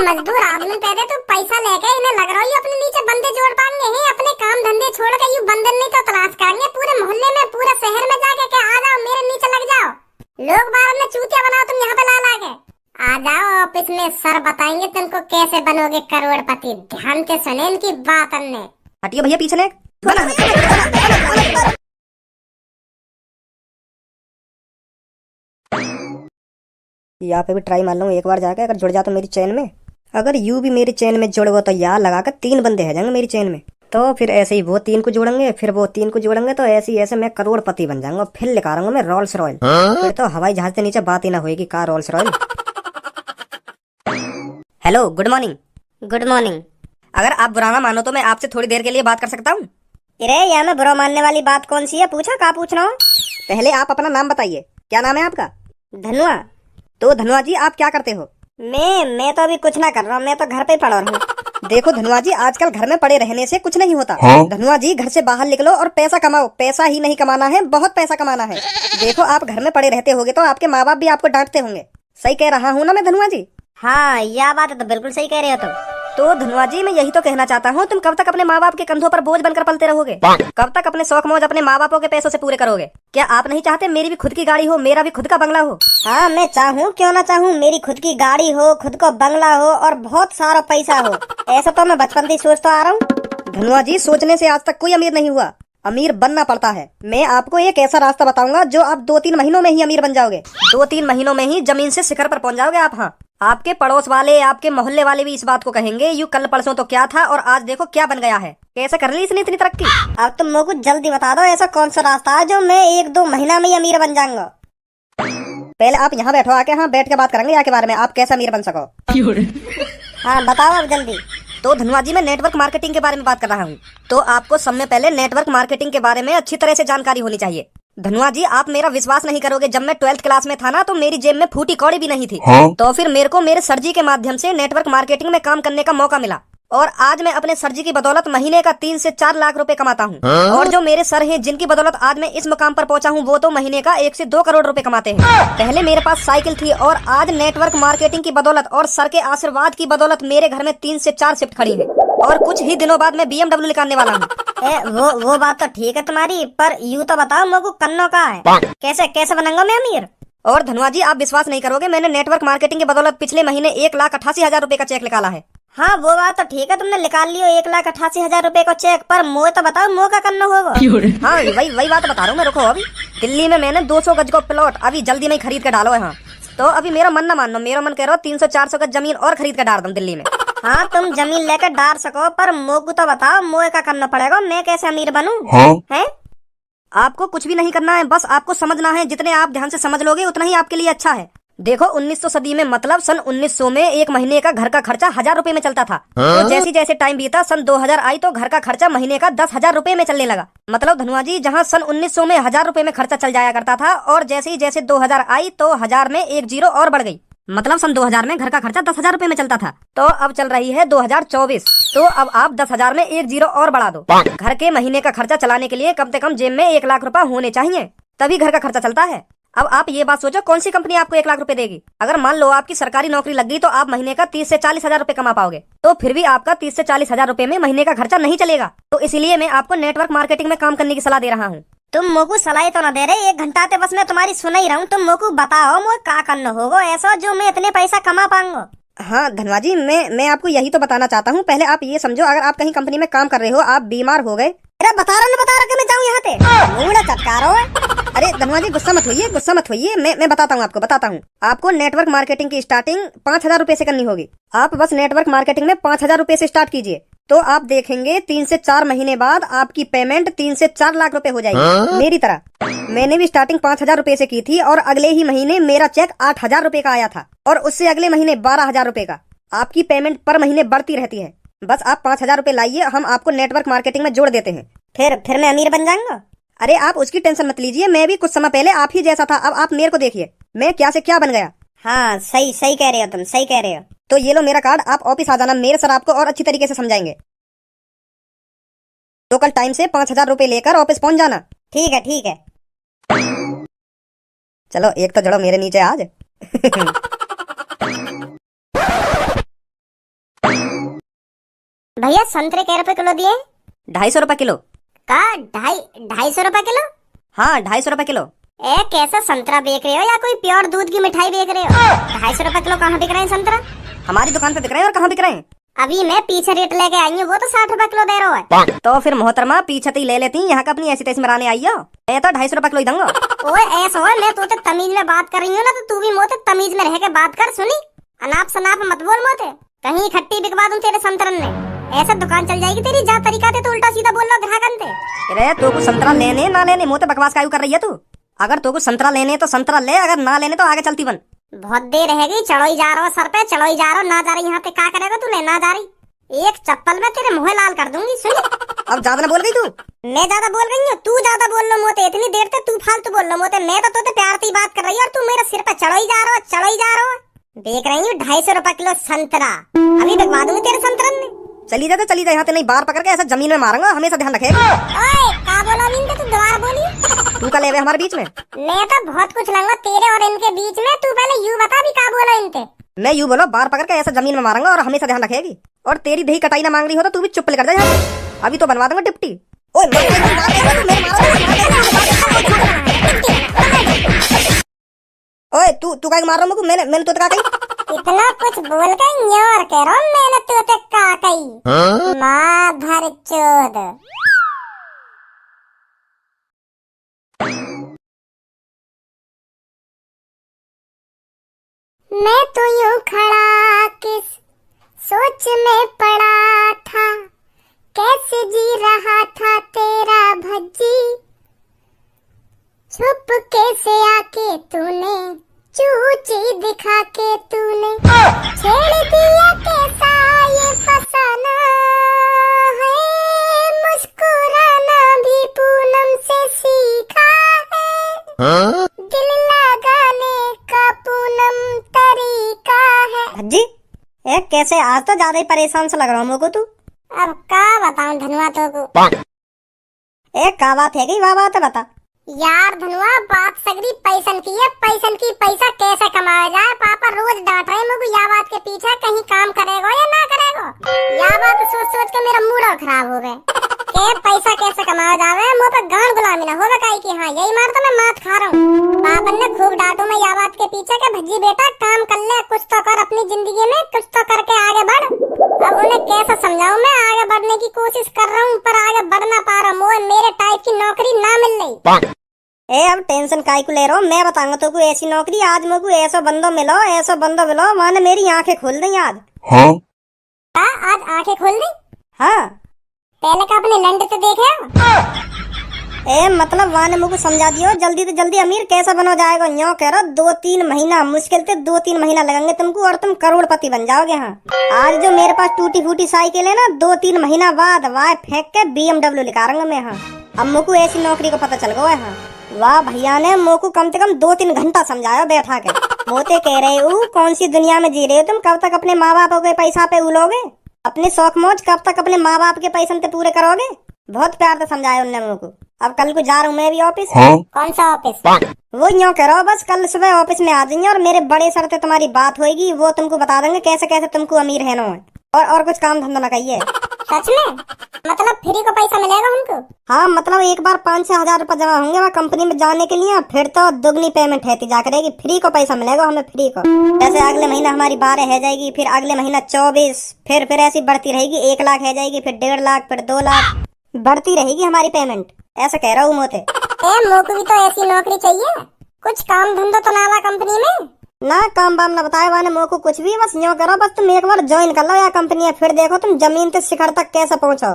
मजदूर आदमी पैदे तो पैसा लेके इन्हें लग रहा है अपने नीचे बंदे जोड़ पाएंगे हैं। अपने काम धंधे छोड़ के यूं बंदर नहीं तो तलाश करेंगे पूरे मोहल्ले में पूरे शहर में जाके के आ जाओ मेरे नीचे लग जाओ। लोग बाहर में चूतिया बनाओ तुम यहाँ पे ला ला के आ जाओ ऑफिस में सर बताएंगे तुमको कैसे बनोगे करोड़पति। ध्यान से सुने इनकी बात। अन्य हटिए भैया पीछे ने। यहाँ पे भी ट्राई मार लूँ एक बार जाके, अगर जुड़ जा तो मेरी चेन में। अगर यू भी मेरी चेन में जुड़ गो तो यहाँ लगाकर 3 बंदे है जाएंगे मेरी चेन में। तो फिर ऐसे ही वो 3 को जोड़ेंगे, फिर वो 3 को जोड़ेंगे, तो ऐसे ही ऐसे मैं करोड़पति बन जाऊंगा। फिर लिखा रहूंगा मैं रोल्स रॉयल। फिर तो हवाई जहाज के नीचे बात ही ना होगी car Rolls Royal. Hello good morning. Good morning. अगर आप बुरा ना मानो तो मैं आपसे थोड़ी देर के लिए बात कर सकता हूँ? अरे यहाँ में बुरा मानने वाली बात कौन सी है? पूछा क्या पूछना हो? पहले आप अपना नाम बताइए, क्या नाम है आपका? धनुआ। तो धनुआ जी आप क्या करते हो? मैं तो अभी कुछ ना कर रहा हूँ, मैं तो घर पे ही पड़ा रहा हूँ। देखो धनुआ जी आजकल घर में पड़े रहने से कुछ नहीं होता। धनुआ जी घर से बाहर निकलो और पैसा कमाओ। पैसा ही नहीं कमाना है, बहुत पैसा कमाना है। देखो आप घर में पड़े रहते होगे तो आपके माँ बाप भी आपको डांटते होंगे। सही कह रहा हूँ ना मैं धनुआ जी? हाँ यह बात है तो बिल्कुल सही कह रहे हो तुम। तो धनुआ जी मैं यही तो कहना चाहता हूँ, तुम कब तक अपने माँ बाप के कंधों पर बोझ बनकर पलते रहोगे? कब तक अपने शौक मौज अपने माँ बापों के पैसों से पूरे करोगे? क्या आप नहीं चाहते मेरी भी खुद की गाड़ी हो, मेरा भी खुद का बंगला हो? हाँ मैं चाहूँ, क्यों ना चाहूँ, मेरी खुद की गाड़ी हो, खुद को बंगला हो और बहुत सारा पैसा हो। ऐसा तो मैं बचपन से सोचता आ रहा हूँ। धनुआ जी सोचने से आज तक कोई अमीर नहीं हुआ, अमीर बनना पड़ता है। मैं आपको एक ऐसा रास्ता बताऊंगा जो आप 2-3 महीनों में ही अमीर बन जाओगे। 2-3 महीनों में ही जमीन से शिखर पर पहुंच जाओगे आप। हाँ आपके पड़ोस वाले, आपके मोहल्ले वाले भी इस बात को कहेंगे यू कल परसों तो क्या था और आज देखो क्या बन गया है। कैसे कर ली इसने इतनी तरक्की? अब तुम मुझको जल्दी बता दो ऐसा कौन सा रास्ता है जो मैं 1-2 महीना में ही अमीर बन जाऊंगा। पहले आप यहाँ बैठो, आके हाँ बैठ के बात करेंगे यहाँ के बारे में, आप कैसे अमीर बन सको। हाँ बताओ अब जल्दी। तो धनुआ जी मैं नेटवर्क मार्केटिंग के बारे में बात कर रहा हूँ। तो आपको सब में पहले नेटवर्क मार्केटिंग के बारे में अच्छी तरह से जानकारी होनी चाहिए। धनुआ जी आप मेरा विश्वास नहीं करोगे, जब मैं 12th क्लास में था ना तो मेरी जेब में फूटी कौड़ी भी नहीं थी। तो फिर मेरे को मेरे सर जी के माध्यम से नेटवर्क मार्केटिंग में काम करने का मौका मिला और आज मैं अपने सर जी की बदौलत महीने का 3 से 4 लाख रुपए कमाता हूँ। और जो मेरे सर हैं जिनकी बदौलत आज मैं इस मुकाम पर पहुंचा हूँ वो तो महीने का 1 से 2 करोड़ रुपए कमाते हैं। पहले मेरे पास साइकिल थी और आज नेटवर्क मार्केटिंग की बदौलत और सर के आशीर्वाद की बदौलत मेरे घर में 3 से 4 शिफ्ट खड़ी है और कुछ ही दिनों बाद मैं BMW निकालने वाला हूँ। वो बात तो ठीक है तुम्हारी, पर यूँ तो बताओ मुझको करना का है, कैसे कैसे बनूंगा मैं अमीर? और धनुआ जी आप विश्वास नहीं करोगे, मैंने नेटवर्क मार्केटिंग की बदौलत पिछले महीने 1,88,000 रुपए का चेक निकाला है। हाँ वो बात तो ठीक है, तुमने निकाल लियो 1,88,000 रुपए का चेक, पर मुझे तो बताओ मुझे क्या करना होगा? हाँ वही बात बता रहा हूँ मैं। रुको अभी दिल्ली में मैंने 200 गज का प्लॉट अभी जल्दी में खरीद के डालो है। हाँ तो अभी मेरा मन ना मानो, मेरा मन कह रहा हो 300-400 गज जमीन और खरीद के डाल दूं दिल्ली में। हाँ तुम जमीन लेकर डाल सको, पर मोको तो बताओ मोए क्या करना पड़ेगा, मैं कैसे अमीर बनूं? हैं? आपको कुछ भी नहीं करना है, बस आपको समझना है। जितने आप ध्यान से समझ लोगे उतना ही आपके लिए अच्छा है। देखो 1900 सदी में मतलब सन 1900 में एक महीने का घर का खर्चा 1000 रुपए में चलता था। तो जैसे जैसे टाइम बीता सन 2000 आई तो घर का खर्चा महीने का 10,000 रुपए में चलने लगा। मतलब धनुआ जी जहाँ सन 1900 में 1000 रुपए में खर्चा चल जाया करता था और जैसे ही जैसे 2000 आई तो 1000 में 1 जीरो और बढ़ गई। मतलब सन 2000 में घर का खर्चा 10,000 रुपए में चलता था। तो अब चल रही है 2024, तो अब आप 10,000 में 1 जीरो और बढ़ा दो। घर के महीने का खर्चा चलाने के लिए कम से कम जेब में 1 लाख रुपए होने चाहिए, तभी घर का खर्चा चलता है। अब आप ये बात सोचो कौन सी कंपनी आपको 1 लाख रुपए देगी? अगर मान लो आपकी सरकारी नौकरी लग गई तो आप महीने का 30 से 40 हजार रुपए कमा पाओगे। तो फिर भी आपका 30 से 40 हजार रुपए में महीने का खर्चा नहीं चलेगा। तो इसीलिए मैं आपको नेटवर्क मार्केटिंग में काम करने की सलाह दे रहा हूँ। तुम मोको सलाह तो न दे रहे, 1 घंटा ते बस मैं तुम्हारी सुन ही रहा हूँ। तुम मोको बताओ मुझे क्या करना होगा ऐसा जो मैं इतने पैसा कमा पाऊंगा। हाँ धनवा जी मैं आपको यही तो बताना चाहता हूँ। पहले आप ये समझो, अगर आप कहीं कंपनी में काम कर रहे हो, आप बीमार हो गए। अरे बता रहा कि मैं जाऊँ यहाँ पे मुड़ा चटका रहा है। अरे धनवा जी गुस्सा मत होइए, मैं बताता हूँ आपको। आपको नेटवर्क मार्केटिंग की स्टार्टिंग 5,000 रुपए से करनी होगी। आप बस नेटवर्क मार्केटिंग में 5,000 रुपए से स्टार्ट कीजिए, तो आप देखेंगे 3 से 4 महीने बाद आपकी पेमेंट 3 से 4 लाख रुपए हो जाएगी। मेरी तरह मैंने भी स्टार्टिंग 5,000 रुपए से की थी और अगले ही महीने मेरा चेक 8,000 रुपए का आया था और उससे अगले महीने 12,000 रुपए का। आपकी पेमेंट पर महीने बढ़ती रहती है। बस आप 5,000 रुपए लाइए, हम आपको नेटवर्क मार्केटिंग में जोड़ देते हैं। फिर मैं अमीर बन जाऊंगा। अरे आप उसकी टेंशन मत लीजिए, मैं भी कुछ समय पहले आप ही जैसा था। अब आप मेरे को देखिए, मैं क्या से क्या बन गया। हाँ सही कह रहे हो तुम, सही कह रहे हो। तो ये लो मेरा कार्ड, आप ऑफिस आ जाना, मेरे सर आपको और अच्छी तरीके से समझाएंगे। तो कल टाइम से 5,000 रुपए लेकर ऑफिस पहुंच जाना। ठीक है। चलो एक तो जड़ो मेरे नीचे आज। भैया संतरे कै रुपए किलो दिए? 250 रुपए किलो। का 250 रुपए किलो? हाँ 250 रुपए किलो। ए कैसा संतरा बेच रहे हो या कोई प्योर दूध की मिठाई बेच रहे हो? 250 रुपए किलो कहाँ बिक रहे हैं संतरा? हमारी दुकान पे बिक रहे हैं और कहाँ बिक रहे हैं? अभी मैं पीछे रेट लेके आई हूँ, वो तो 60 रुपए किलो दे रहा है। तो फिर मोहतरमा पीछे ही ले लेती, यहाँ का अपनी ऐसी तैसी मराने आई हो। मैं तो 250 रुपए किलो ही दूंगा। ओए ऐसा हो, मैं तो तमीज में बात कर रही हूँ ना, तो तू भी मोते तमीज में रह के बात कर। सुनी, अनाप शनाप मत बोल मोते, कहीं खट्टी बिकवा दूं तेरे संतरन ने। ऐसा दुकान चल जाएगी तेरी, जा तरीका ते तो उल्टा सीधा बोल लो ग्राहकन ते। अरे तो कुछ संतरा लेने ना लेने मोते बकवास कायू कर रही है तू? अगर तो कुछ संतरा लेने तो संतरा ले, अगर ना लेने तो आगे चलती बन। बहुत देर रहेगी, चढ़ो ही जा रहा हो सर पे, चढ़ो ही जा रहा हो, ना जा रही यहाँ पे क्या करेगा तू? लेना जा रही, एक चप्पल में तेरे मुंह लाल कर दूंगी। सुनी, अब ज्यादा ना बोल गई तू। मैं ज्यादा बोल रही हूँ? तू ज्यादा बोल लो मोते, इतनी देर तक तू फालतू बोल लो मोते। मैं तो तोते प्यार से बात कर रही हूँ और तू मेरे सिर पे चढ़ो ही जा रहा हो, चढ़ो ही जा रहा हो। देख रही हूँ 250 रुपए किलो संतरा, अभी बिकवा दूंगी तेरे संतरन ने। चली जा तो चली जा, यहाँ पे नहीं बार पकड़ के ऐसा जमीन में मारूंगा, हमेशा ध्यान रखेगा। ओए का बोला मीन, तू दोबारा बोली? तू का ले हमारे बीच में? मैं तो बहुत कुछ लूंगा तेरे और इनके बीच में, तू पहले यूं बता भी का बोला इनके। मैं यूं बोलो, बार पकड़ के ऐसा जमीन में मारूंगा और हमेशा ध्यान रखेगी। और तेरी दही कटाई ना मांग रही हो तो तू भी चुप लेकर जा यहाँ पे। अभी तो बनवा दूंगा टिप्टी। ओए ओए तू का मार रहा हूँ? मैंने तो का कही? इतना कुछ बोल के न्योर कह रहा हूँ, मैंने तो का कही? माँ भर चोद। मैं तो यूं खड़ा किस सोच में पड़ा था, कैसे जी रहा था तेरा भज्जी, छुप कैसे आके तूने चूची दिखा के तूने छेड़ दिया, कैसा ये फसाना है, मुस्कुराना भी पूनम से सीखा है, दिल लगाने का पूनम तरीका है। भज्जी ए कैसे, आज तो ज्यादा ही परेशान सा लग रहा हूँ मुझको तू। अब का बताऊं धनुआ तो को? एक का बात है कि वाह बात है, बता यार धनुआ, बात सगरी पैसन की है, पैसन की। पैसा कैसे कमाया जाए, पापा रोज डांट रहे मुझे या बात के पीछे, कहीं काम करेगा या ना करेगा। या बात सोच सोच के मेरा मूड खराब हो गए के पैसा कैसे कमाया जावे, मुँह पे गान गुलामी ना होगा काई की। हाँ यही मार तो मैं मात खा रहा हूँ। पापन ने खूब डांटू मैं या बात के पीछे के भज्जी बेटा काम कर ले, कुछ तो कर अपनी जिंदगी में, कुछ तो करके आगे बढ़। अब उन्हें कैसा समझाऊं, मैं आगे बढ़ने की कोशिश कर रहा हूँ पर आगे बढ़ ना पा रहा हूँ, मेरे टाइप की नौकरी ना मिल रही। ए अब टेंशन काहे को ले रहा हूँ, मैं बताऊंगा तो कोई ऐसी नौकरी। आज मुझको ऐसा बंदो मिलो, ऐसा बंदो मिलो, माने मेरी आंखें खोल दी आज। हाँ आज आंखें खोल दी? हाँ पहले का अपने लंड से देखे। ए मतलब वाने मुझको समझा दियो, जल्दी से जल्दी अमीर कैसा बनो जाएगा। यूं कह रहा 2-3 महीना, मुश्किल से 2-3 महीना लगेंगे तुमको और तुम करोड़पति बन जाओगे। हाँ आज जो मेरे पास टूटी फूटी साइकिल है ना, 2-3 महीना बाद वाह फेंक के BMW निकालूंगा मैं। हाँ अब मुझको ऐसी नौकरी को पता चल गया है। हाँ वाह भैया ने मुझको कम से कम 2-3 घंटा समझाया बैठा के। मोते कह रहे हो कौन सी दुनिया में जी रहे हो तुम, कब तक अपने माँ बाप के पैसा पे उलोगे, अपने शौक मौज कब तक अपने माँ बाप के पैसे पे पूरे करोगे। बहुत प्यार से समझाया उनने मुझको। अब कल को जा रहा हूँ मैं भी ऑफिस। हाँ कौन सा ऑफिस? वो यूँ करो बस कल सुबह ऑफिस में आ जाइए और मेरे बड़े सर से तुम्हारी बात होगी, वो तुमको बता देंगे कैसे कैसे तुमको अमीर है नो। और कुछ काम धंधा ना कहिए। सच में? मतलब फ्री को पैसा मिलेगा हमको? हाँ मतलब एक बार 5-6 हजार रुपए जमा होंगे वहाँ कंपनी में जाने के लिए, फिर तो दुगनी पेमेंट है जा करेगी। फ्री को पैसा मिलेगा हमें, फ्री को। जैसे अगले महीना हमारी 12 है जाएगी, फिर अगले महीना 24, फिर ऐसी बढ़ती रहेगी। 1 लाख है जाएगी, फिर 1.5 लाख, फिर 2 लाख, बढ़ती रहेगी हमारी पेमेंट। ऐसा कह रहा हूँ मोते। मोको भी तो ऐसी नौकरी चाहिए, कुछ काम धंधा तो ना कंपनी में। ना काम बाम ना बताए वाने मोको कुछ भी, बस यूँ करो बस तुम एक बार ज्वाइन कर लो या कंपनी है, फिर देखो तुम जमीन से शिखर तक कैसे पहुँचो।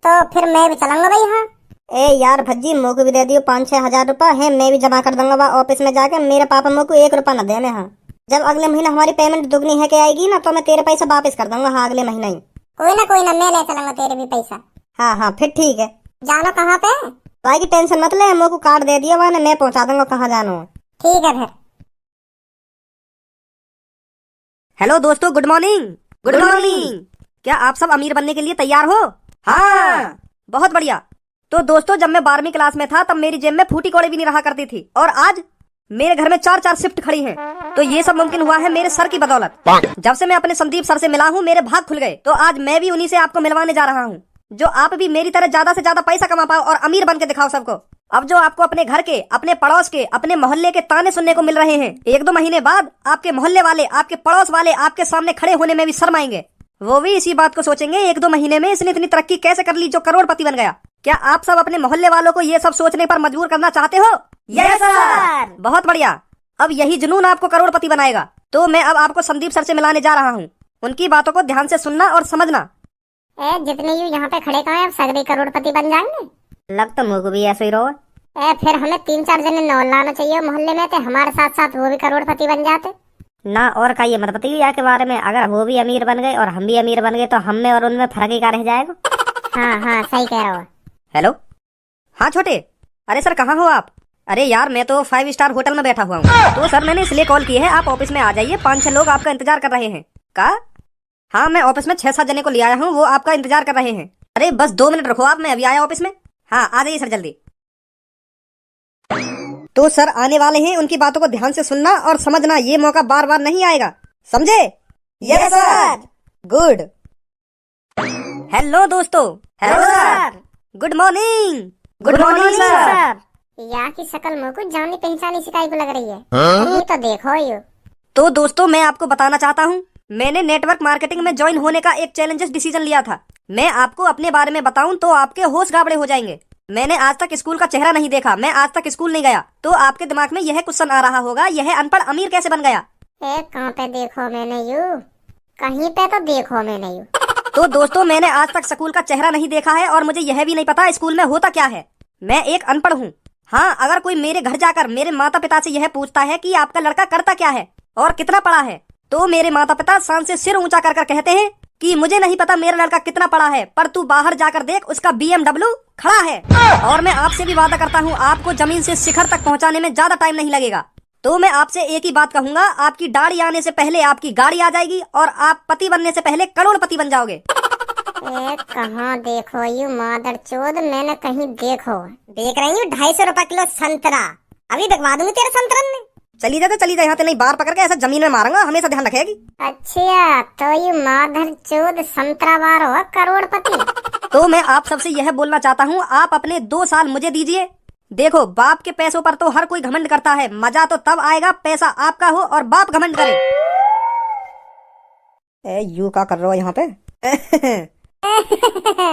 तो फिर मैं भी चलूंगा भाई। हाँ ए यार भज्जी मोको भी दे दियो 5-6 हजार रुपए है, मैं भी जमा कर दूंगा वहाँ ऑफिस में जाके। मेरे पापा मोको 1 रुपया न देने। हाँ जब अगले महीना हमारी पेमेंट दुगनी है के आएगी ना, तो मैं तेरे पैसा वापस कर दूंगा। हाँ अगले महीना ही। कोई ना मैं ले चलूंगा तेरे भी पैसा। हाँ फिर ठीक है। जानो कहाँ पे? भाई की टेंशन मत ले, मोको कार्ड दे दिया मैंने, मैं पहुँचा दूंगा कहाँ जाना है। ठीक है फिर। हेलो दोस्तों, गुड मॉर्निंग। Good morning. क्या आप सब अमीर बनने के लिए तैयार हो? हाँ बहुत बढ़िया। तो दोस्तों जब मैं 12वीं क्लास में था तब मेरी जेब में फूटी कौड़ी भी नहीं रहा करती थी, और मेरे घर में 4-4 शिफ्ट खड़ी हैं। तो ये सब मुमकिन हुआ है मेरे सर की बदौलत। जब से मैं अपने संदीप सर से मिला हूँ मेरे भाग खुल गए। तो आज मैं भी उन्हीं से आपको मिलवाने जा रहा हूँ, जो आप भी मेरी तरह ज्यादा से ज्यादा पैसा कमा पाओ और अमीर बन के दिखाओ सबको। अब जो आपको अपने घर के, अपने पड़ोस के, अपने मोहल्ले के ताने सुनने को मिल रहे हैं, 1-2 महीने बाद आपके मोहल्ले वाले, आपके पड़ोस वाले आपके सामने खड़े होने में भी शर्माएंगे। वो भी इसी बात को सोचेंगे 1-2 महीने में इसने इतनी तरक्की कैसे कर ली जो करोड़पति बन गया। क्या आप सब अपने मोहल्ले वालों को ये सब सोचने पर मजबूर करना चाहते हो? Yes sir. बहुत बढ़िया। अब यही जुनून आपको करोड़पति बनाएगा। तो मैं अब आपको संदीप सर से मिलाने जा रहा हूँ। उनकी बातों को ध्यान से सुनना और समझना। जितने यू यहाँ पे खड़े कहाँ हैं, अब सगरे करोड़पति बन जाएंगे। लग तो मुझको भी ऐसे ही रहो। फिर हमें 3-4 जने नौ लाना चाहिए मोहल्ले में, थे हमारे साथ साथ वो भी करोड़पति बन जाते ना। और का ये मत बताइए के बारे में, अगर वो भी अमीर बन गए और हम भी अमीर बन गए तो हम में और उनमें फर्क ही क्या रह जाएगा। हाँ सही कह रहा हो। हेलो, हाँ छोटे। अरे सर कहाँ हो आप? अरे यार मैं तो 5 स्टार होटल में बैठा हुआ हूँ। तो सर मैंने इसलिए कॉल की है, आप ऑफिस में आ जाइए, 5-6 लोग आपका इंतजार कर रहे हैं। का? हाँ मैं ऑफिस में 6-7 जने को ले आया हूँ, वो आपका इंतजार कर रहे हैं। अरे बस 2 मिनट रखो आप, मैं अभी आया ऑफिस में। हाँ आ जाइए सर जल्दी। तो सर आने वाले हैं, उनकी बातों को ध्यान से सुनना और समझना, ये मौका बार बार नहीं आएगा, समझे? Yes sir. गुड। हेलो दोस्तों। Hello sir. Good morning. Good morning sir. यहाँ की शक्ल मुझ को जानी पहचानी सी टाइप लग रही है। ये तो देखो यू। तो दोस्तों मैं आपको बताना चाहता हूँ, मैंने नेटवर्क मार्केटिंग में ज्वाइन होने का एक चैलेंजस डिसीजन लिया था। मैं आपको अपने बारे में बताऊं तो आपके होश गाबड़े हो जाएंगे। मैंने आज तक स्कूल का चेहरा नहीं देखा, मैं आज तक स्कूल नहीं गया। तो आपके दिमाग में यह क्वेश्चन आ रहा होगा, यह अनपढ़ अमीर कैसे बन गया? कहाँ पे देखो मैंने यू, कहीं पे तो देखो मैंने यू। तो दोस्तों मैंने आज तक स्कूल का चेहरा नहीं देखा है और मुझे यह भी नहीं पता स्कूल में होता क्या है। मैं एक अनपढ़ हूँ। हाँ, अगर कोई मेरे घर जाकर मेरे माता पिता से यह पूछता है कि आपका लड़का करता क्या है और कितना पढ़ा है, तो मेरे माता पिता शान से सिर ऊंचा कर कहते हैं कि मुझे नहीं पता मेरा लड़का कितना पढ़ा है, पर तू बाहर जाकर देख, उसका BMW खड़ा है। और मैं आपसे भी वादा करता हूँ, आपको जमीन से शिखर तक पहुँचाने में ज्यादा टाइम नहीं लगेगा। तो मैं आपसे एक ही बात कहूंगा, आपकी दाढ़ी आने से पहले आपकी गाड़ी आ जाएगी और आप पति बनने से पहले करोड़पति बन जाओगे। कहाँ देखो यू मादर चोद, मैंने कहीं देख रही हूँ 250 रुपए किलो संतरा, अभी बिकवा दूंगी तेरे संतरन में। चली जा यहाँ पे नहीं, बाहर पकड़ के ऐसा जमीन में मारूंगा, हमेशा ध्यान रखेगी। अच्छा तो यू मादर चोद संतरा बार हो करोड़पति। तो मैं आप सबसे यह बोलना चाहता हूँ, आप अपने 2 साल मुझे दीजिए। देखो बाप के पैसों पर तो हर कोई घमंड करता है, मजा तो तब आएगा पैसा आपका हो और बाप घमंड करे। यू क्या कर रहे हो यहाँ पे?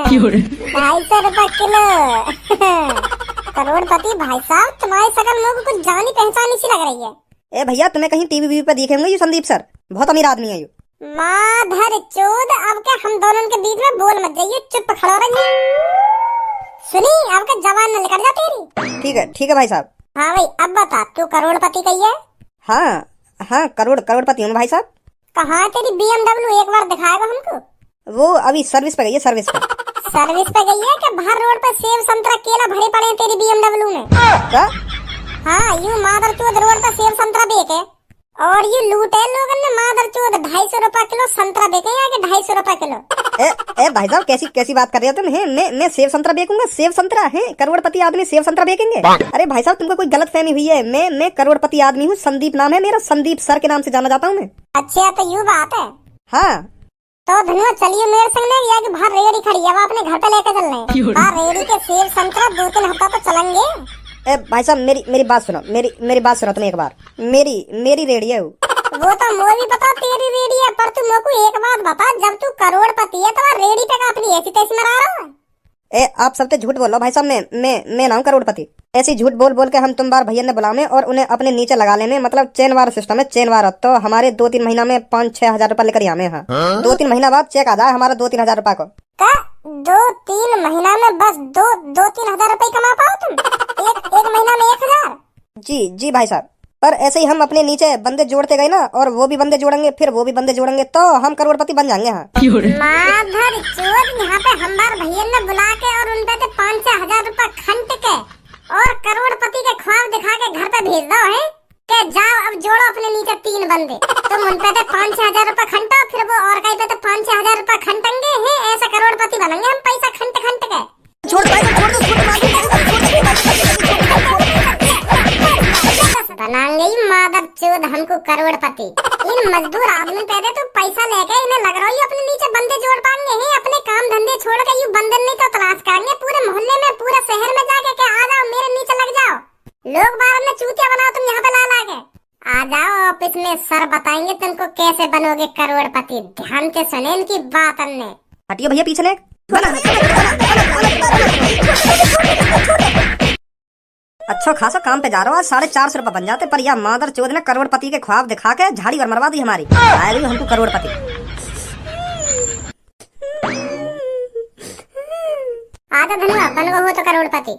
250 रुपए किलो। करोड़पति भाई साहब, तुम्हारी शकल मुझे कुछ जानी पहचानी सी लग रही है। ए भैया, तुम्हें कहीं टीवी पे देखे होंगे, ये संदीप सर बहुत अमीर आदमी है। यू माधर चोद, अब क्या हम दोनों के बीच में बोल मत जाइए, चुप खड़ो रहिए। सुनी, आपका जवान न निकल जा तेरी। ठीक है भाई साहब। हाँ भाई, अब बता तू करोड़पति कही है? हाँ करोड़पति हूँ भाई साहब। कहाँ है तेरी BMW, एक बार दिखाएगा हमको? वो अभी सर्विस पे गई है, सर्विस पे गई है क्या? बाहर रोड पे सेब संतरा केला भरे पड़े हैं तेरी BMW में। क्या? हाँ, यू मादर चोद रोड पे सेब संतरा बेचे और ये लूटे लोगों ने। मादर चोद 250 रुपए किलो संतरा बेचे या कि 250 रुपए किलो? ए भाई साहब, कैसी बात कर रहे हो तुम? मैं सेब संतरा बेचूंगा? सेब संतरा है? करोड़पति आदमी सेब संतरा बेचेंगे? अरे भाई साहब, तुमको कोई गलत फहमी हुई है। मैं करोड़पति आदमी हूँ, संदीप नाम है मेरा, संदीप सर के नाम से जाना जाता हूँ मैं। अच्छा तो यू बात है। हाँ तो धनुआ चलिए मेरे संग में, या कि बाहर रेड़ी खड़ी है, अपने घर पे लेकर चल रहे हैं। बाहर रेड़ी के सेब संतरा 2-3 हफ्ता तो चलेंगे। ए भाई साहब, मेरी बात सुनो, मेरी बात सुनो तुम एक बार। मेरी रेडी है वो तो मुझे भी पता तेरी रेडी है, पर तू मेरे को एक बात बता, जब तू करोड़पति है तो रेडी पे का अपनी ऐसी तैसी मरा रहा है? आप सब तो झूठ बोल रहे हो भाई साहब। मैं ना हूँ करोड़पति। ऐसी झूठ बोल के हम तुम बार भैया ने बुलाने और उन्हें अपने नीचे लगा लेने, मतलब चेन वार सिस्टम है, चेन वार। तो हमारे 2-3 महीना में 5-6 हजार रुपए लेकर आने। हाँ 2-3 महीना बाद चेक आ जाए हमारा 2-3 हजार रुपए को। 2-3 महीना में बस 2-3 हजार रुपए कमा पाओ तुम? एक महीना में 1000? जी भाई साहब। पर ऐसे ही हम अपने नीचे बंदे जोड़ते गए ना, और वो भी बंदे जोड़ेंगे, फिर वो भी बंदे जोड़ेंगे, तो हम करोड़पति बन जाएंगे। हाँ माधर चोद, यहाँ पे हम बार भैया ने बुला के और उन पे 5-6 हजार रुपए खंड के और करोड़पति के ख्वाब दिखा के घर पे भेज दो है के जाओ अब जोड़ो अपने नीचे 3 बंदे। तुम उन पे 5-6 हजार रुपए खंटो, फिर वो और कहीं पे 5-6 हजार रुपए खंटेंगे हैं, ऐसा करोड़पति बनेंगे हम पैसा खंट के। बनाएंगे चोद हमको करोड़पति। इन मजदूर आदमी पैदे तो पैसा लेके इन्हें लग रहा है अपने नीचे बंदे जोड़ पाएंगे हैं। अपने काम धंधे छोड़ के यू बंदन नहीं तो तलाश करेंगे पूरे मोहल्ले में पूरे शहर में जाके के आ जाओ मेरे नीचे लग जाओ। लोग बाहर में चूतिया बनाओ तुम यहाँ पे ला लाके आ जाओ ऑफिस में, सर बताएंगे तुमको कैसे बनोगे करोड़पति। ध्यान से सुने इनकी बात। अन्य हटियो भैया पीछे ने। अच्छा खासा काम पे जा रहा हूँ, आज 450 रुपए बन जाते, पर यह मादर चौध ने करोड़पति के ख्वाब दिखा के झाड़ी और मरवा दी हमारी। आएगी हमको करोड़पति। आजा धनुआ बन गो हो तो करोड़पति।